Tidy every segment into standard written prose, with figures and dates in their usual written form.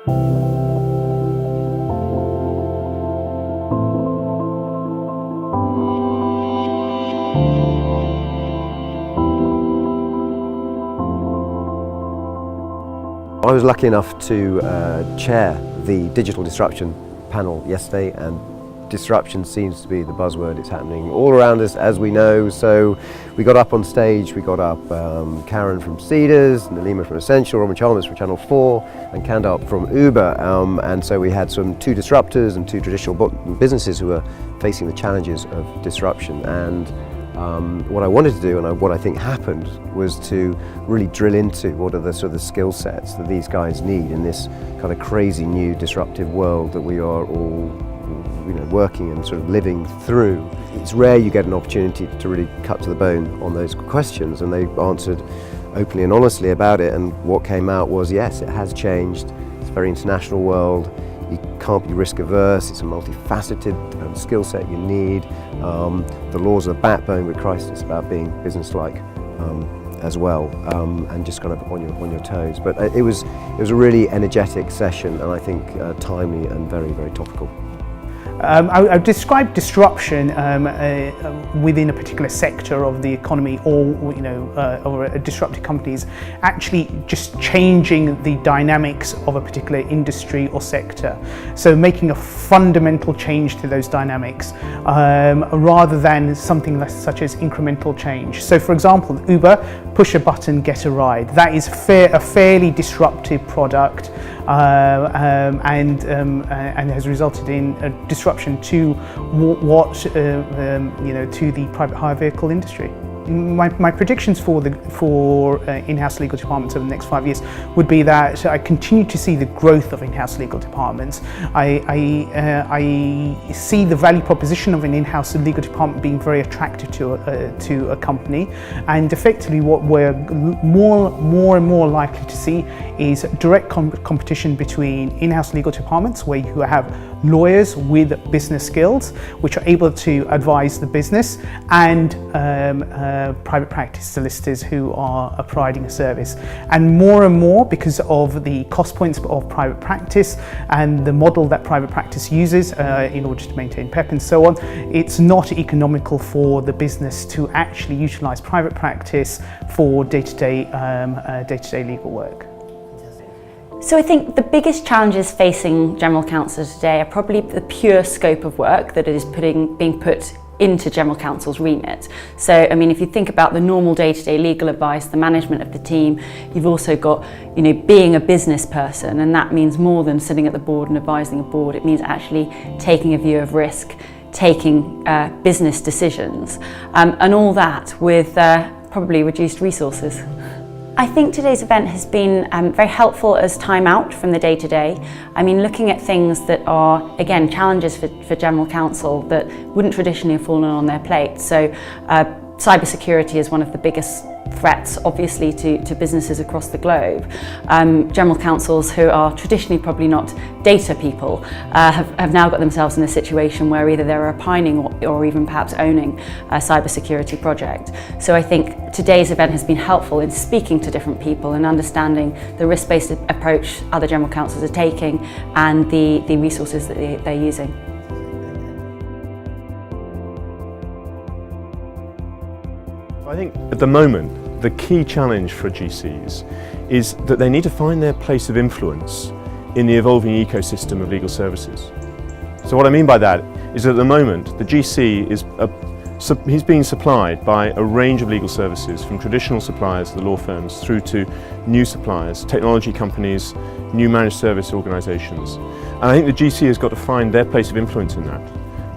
I was lucky enough to chair the Digital Disruption panel yesterday, and disruption seems to be the buzzword. It's happening all around us, as we know. So we got up on stage, we got up Karen from Cedars, Nalima from Essential, Robin Chalmers from Channel 4, and Kandar from Uber. And so we had two disruptors and two traditional businesses who were facing the challenges of disruption. And what I wanted to do, and what I think happened, was to really drill into what are the sort of the skill sets that these guys need in this kind of crazy new disruptive world that we are all, working and sort of living through. It's rare you get an opportunity to really cut to the bone on those questions, and they answered openly and honestly about it. And what came out was, yes, it has changed. It's a very international world. You can't be risk averse. It's a multifaceted skill set you need. The laws are the backbone, but Christ, it's about being business-like as well, and just kind of on your toes. But it was a really energetic session, and I think timely and very, very topical. I would describe disruption within a particular sector of the economy, or disruptive companies, actually just changing the dynamics of a particular industry or sector. So making a fundamental change to those dynamics, rather than something such as incremental change. So, for example, Uber, push a button, get a ride. That is a fairly disruptive product, and has resulted in a disruption to to the private hire vehicle industry. My predictions for in-house legal departments over the next 5 years would be that I continue to see the growth of in-house legal departments. I see the value proposition of an in-house legal department being very attractive to a company, and effectively what we're more and more likely to see is direct competition between in-house legal departments, where you have lawyers with business skills which are able to advise the business, and private practice solicitors who are providing a service. And more, because of the cost points of private practice and the model that private practice uses in order to maintain PEP and so on, it's not economical for the business to actually utilise private practice for day-to-day legal work. So I think the biggest challenges facing general counsel today are probably the pure scope of work that is being put into general counsel's remit. So, I mean, if you think about the normal day-to-day legal advice, the management of the team, you've also got, being a business person, and that means more than sitting at the board and advising a board. It means actually taking a view of risk, taking business decisions, and all that with probably reduced resources. I think today's event has been very helpful as time out from the day-to-day. I mean, looking at things that are, again, challenges for general counsel that wouldn't traditionally have fallen on their plate. So cybersecurity is one of the biggest threats, obviously, to businesses across the globe. General counsels who are traditionally probably not data people have now got themselves in a situation where either they're opining or even perhaps owning a cybersecurity project. So I think today's event has been helpful in speaking to different people and understanding the risk-based approach other general counsels are taking and the resources that they're using. I think at the moment the key challenge for GCs is that they need to find their place of influence in the evolving ecosystem of legal services. So what I mean by that is that at the moment the GC he's being supplied by a range of legal services, from traditional suppliers, the law firms, through to new suppliers, technology companies, new managed service organisations. And I think the GC has got to find their place of influence in that.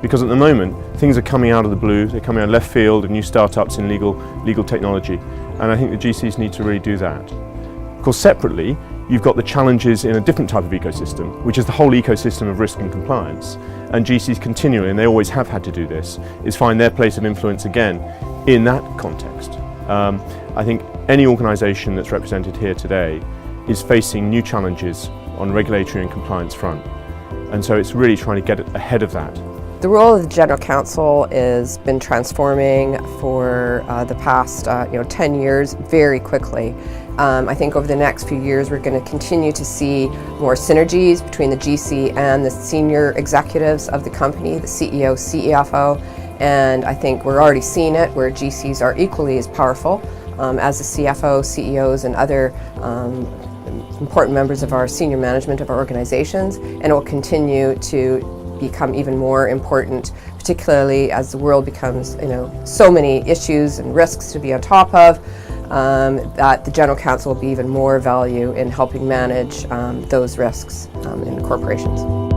Because at the moment, things are coming out of the blue, they're coming out of left field and new startups in legal technology. And I think the GCs need to really do that. Of course, separately, you've got the challenges in a different type of ecosystem, which is the whole ecosystem of risk and compliance. And GCs continually, and they always have had to do this, is find their place of influence again in that context. I think any organisation that's represented here today is facing new challenges on regulatory and compliance front. And so it's really trying to get ahead of that The role of the General Counsel has been transforming for the past 10 years very quickly. I think over the next few years we're going to continue to see more synergies between the GC and the senior executives of the company, the CEO, CFO, and I think we're already seeing it where GCs are equally as powerful as the CFO, CEOs, and other important members of our senior management of our organizations, and it will continue to become even more important, particularly as the world becomes, so many issues and risks to be on top of, that the General Counsel will be even more value in helping manage those risks in corporations.